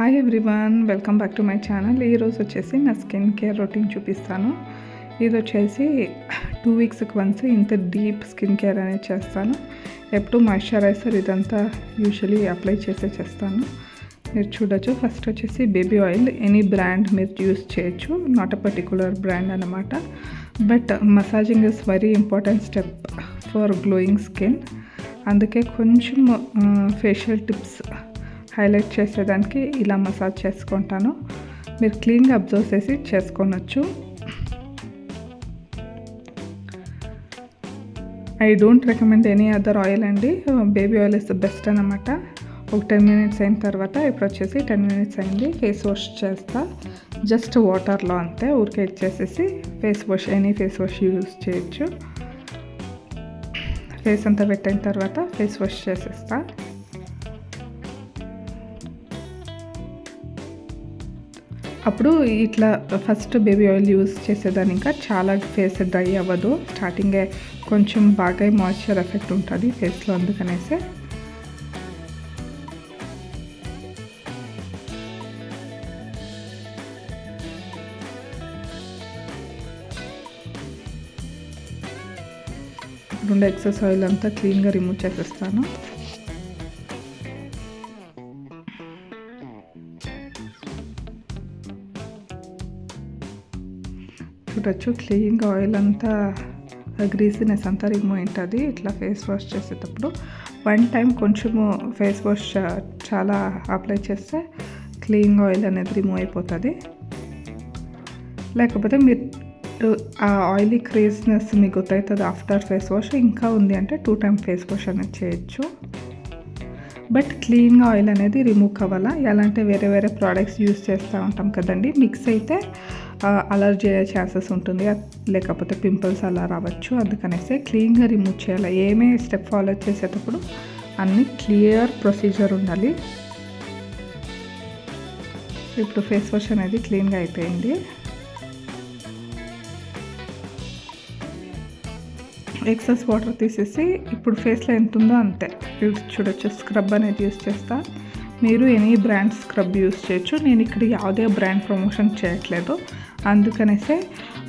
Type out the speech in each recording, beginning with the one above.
Hi everyone, welcome back to my channel. ఈరోజు వచ్చేసి నా స్కిన్ కేర్ రొటీన్ చూపిస్తాను. ఇది వచ్చేసి 2 వీక్స్కి వన్స్ ఇంత డీప్ స్కిన్ కేర్ అనేది చేస్తాను. ఎప్పుడు మాయిశ్చరైజర్ ఇదంతా యూజువలీ అప్లై చేస్తాను. మీరు చూడొచ్చు. ఫస్ట్ వచ్చేసి బేబీ ఆయిల్, ఎనీ బ్రాండ్ మీరు యూస్ చేయొచ్చు, నాట్ అ పర్టికులర్ బ్రాండ్ అనమాట. But massaging is very important step for glowing skin. అందుకే కొంచెం ఫేషియల్ టిప్స్ హైలైట్ చేసేదానికి ఇలా మసాజ్ చేసుకుంటాను. మీరు క్లీన్గా అబ్జర్వ్ చేసి చేసుకోవచ్చు. I don't recommend any other oil అండి. Baby oil is the best అనమాట. ఒక 10 మినిట్స్ అయిన తర్వాత, ఇప్పుడు వచ్చేసి 10 మినిట్స్ అయింది, ఫేస్ వాష్ చేస్తా. జస్ట్ వాటర్లో అంతే, ఊరికే ఇచ్చేసేసి face wash, any face wash use చేయొచ్చు. ఫేస్ అంతా పెట్టిన తర్వాత ఫేస్ వాష్ చేసేస్తా. అప్పుడు ఇట్లా ఫస్ట్ బేబీ ఆయిల్ యూజ్ చేసేదాన్ని ఇంకా చాలా ఫేస్ డ్రై అవ్వదు. స్టార్టింగే కొంచెం బాగా మాయిశ్చర్ ఎఫెక్ట్ ఉంటుంది ఫేస్లో, అందుకనేసి. ఇప్పుడు ఎక్సెస్ ఆయిల్ అంతా క్లీన్గా రిమూవ్ చేసేస్తాను. చూడొచ్చు, క్లీన్గా ఆయిల్ అంతా, గ్రీసీనెస్ అంతా రిమూవ్ ఉంటుంది ఇట్లా ఫేస్ వాష్ చేసేటప్పుడు. 1 టైం కొంచెము ఫేస్ వాష్ చాలా అప్లై చేస్తే క్లీన్గా ఆయిల్ అనేది రిమూవ్ అయిపోతుంది. లేకపోతే మీరు ఆ ఆయిలీ క్రీస్నెస్ మీకు గుర్తవుతుంది ఆఫ్టర్ ఫేస్ వాష్, ఇంకా ఉంది అంటే 2 టైమ్ ఫేస్ వాష్ అనేది చేయొచ్చు. బట్ క్లీన్గా ఆయిల్ అనేది రిమూవ్ కావాలా. ఎలా అంటే వేరే వేరే ప్రోడక్ట్స్ యూజ్ చేస్తూ ఉంటాం కదండి, మిక్స్ అయితే అలర్జీ అయ్యే ఛాన్సెస్ ఉంటుంది, లేకపోతే పింపుల్స్ అలా రావచ్చు. అందుకనేసి క్లీన్గా రిమూవ్ చేయాలి. ఏమే స్టెప్ ఫాలో చేసేటప్పుడు అన్నీ క్లియర్ ప్రొసీజర్ ఉండాలి. ఇప్పుడు ఫేస్ వాష్ అనేది క్లీన్గా అయిపోయింది. ఎక్సెస్ వాటర్ తీసేసి ఇప్పుడు ఫేస్లో ఎంత ఉందో అంతే చూడొచ్చు. స్క్రబ్ అనేది యూస్ చేస్తా. మీరు ఎనీ బ్రాండ్ స్క్రబ్ యూస్ చేయొచ్చు. నేను ఇక్కడ ಯಾವುದೇ బ్రాండ్ ప్రమోషన్ చేయట్లేదు, అందుకనేసే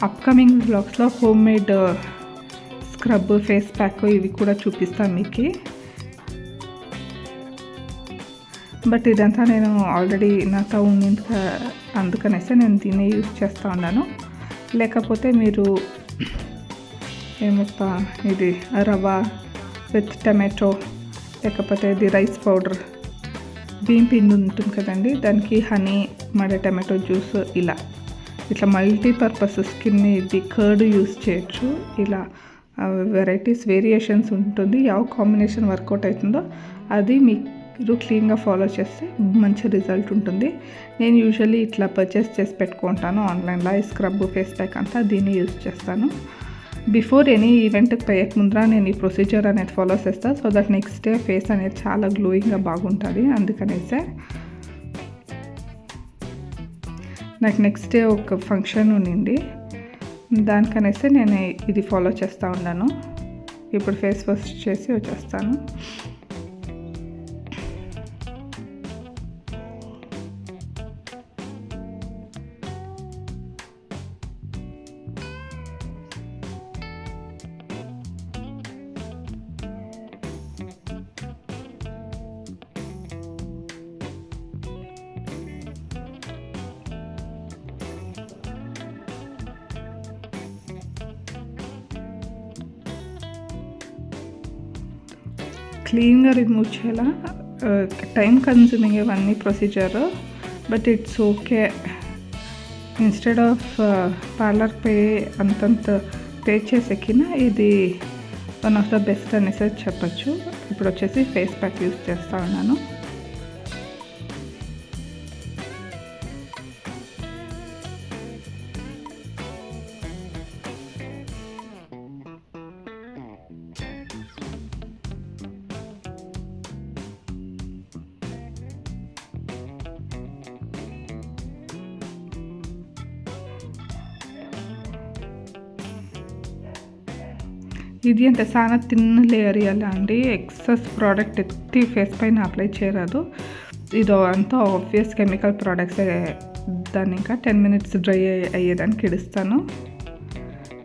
అప్కమింగ్ బ్లాగ్స్లో homemade scrub, face pack ఇవి కూడా చూపిస్తాను మీకు. బట్ ఇదంతా నేను ఆల్రెడీ నాతో ఉంది, అందుకనేసే నేను దీన్ని యూస్ చేస్తూ ఉన్నాను. లేకపోతే మీరు ఏమొస్తా, ఇది రవ్వ విత్ టమాటో, లేకపోతే ఇది రైస్ పౌడర్, బియ్యం పిండి ఉంటుంది కదండి, దానికి హనీ మళ్ళీ టమాటో జ్యూస్, ఇట్లా మల్టీపర్పస్ స్కిన్ ఇది కర్డ్ యూస్ చేయొచ్చు. ఇలా వెరైటీస్ వేరియేషన్స్ ఉంటుంది. ಯಾವ కాంబినేషన్ వర్కౌట్ అవుతుందో అది మీరు క్లీన్గా ఫాలో చేస్తే మంచి రిజల్ట్ ఉంటుంది. నేను యూజువల్లీ ఇట్లా పర్చేస్ చేసి పెట్టుకుంటాను ఆన్లైన్లో. ఈ స్క్రబ్, ఫేస్ ప్యాక్ అంతా దీన్ని యూజ్ చేస్తాను. బిఫోర్ ఎనీ ఈవెంట్కి పోయక ముందర నేను ఈ ప్రొసీజర్ అనేది ఫాలో చేస్తాను. So that next day face అనేది చాలా గ్లోయింగ్గా బాగుంటుంది. అందుకనేసే నాకు నెక్స్ట్ డే ఒక ఫంక్షన్ ఉండింది, దానికనేసే నేను ఇది ఫాలో చేస్తూ ఉన్నాను. ఇప్పుడు ఫేస్ వాష్ చేసి వచ్చేస్తాను. క్లీన్గా రిమూవ్ చేయాలా. టైం కన్జ్యూమింగ్ ఇవన్నీ procedure, but it's okay. Instead of parlour అంతంత పే చేసేకినా ఇది వన్ ఆఫ్ ద బెస్ట్ అనేసి చెప్పచ్చు. ఇప్పుడు వచ్చేసి ఫేస్ ప్యాక్ యూజ్ చేస్తూ ఉన్నాను. ఇది అంటే చాలా థిన్ లేయర్ ఇవ్వాలి అండి. ఎక్సెస్ ప్రోడక్ట్ ఎత్తి ఫేస్ పైన అప్లై చేయరాదు. ఇది అంతా ఆబ్వియస్ కెమికల్ ప్రోడక్ట్సే. దాన్ని ఇంకా 10 minutes డ్రై అయ్యేదానికి ఇడుస్తాను.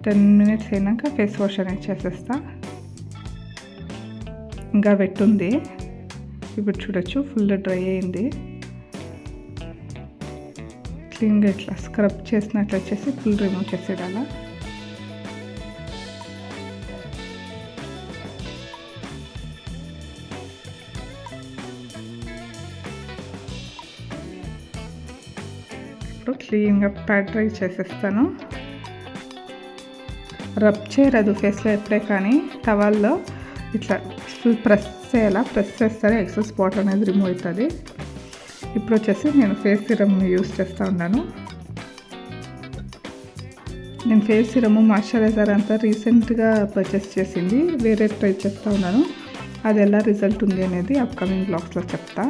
10 minutes అయినాక ఫేస్ వాష్ అనేది చేసేస్తా. ఇంకా పెట్టుంది. ఇప్పుడు చూడొచ్చు ఫుల్ డ్రై అయింది. క్లీన్గా ఇట్లా స్క్రబ్ చేసినట్లు వచ్చేసి ఫుల్ రిమూవ్ చేసేయాల. ఇప్పుడు క్లీన్గా ప్యాడ్ డ్రై చేసేస్తాను. రబ్ చేయరాదు ఫేస్లో ఎప్పుడే కానీ, టవల్లో ఇట్లా ఫుల్ ప్రెస్ చేయాలా. ప్రెస్ చేస్తేనే ఎక్సెస్ వాటర్ అనేది రిమూవ్ అవుతుంది. ఇప్పుడు వచ్చేసి నేను ఫేస్ సిరమ్ని యూస్ చేస్తూ ఉన్నాను. నేను ఫేస్ సిరము మాయిశ్చరైజర్ అంతా రీసెంట్గా పర్చేస్ చేసింది. వేరే ట్రై చేస్తూ ఉన్నాను. అది ఎలా రిజల్ట్ ఉంది అనేది అప్కమింగ్ బ్లాగ్స్లో చెప్తా.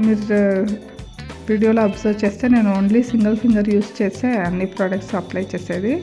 మీరు వీడియోలో అబ్జర్వ్ చేస్తే నేను ఓన్లీ సింగిల్ ఫింగర్ యూస్ చేసే అన్ని ప్రోడక్ట్స్ అప్లై చేసేది.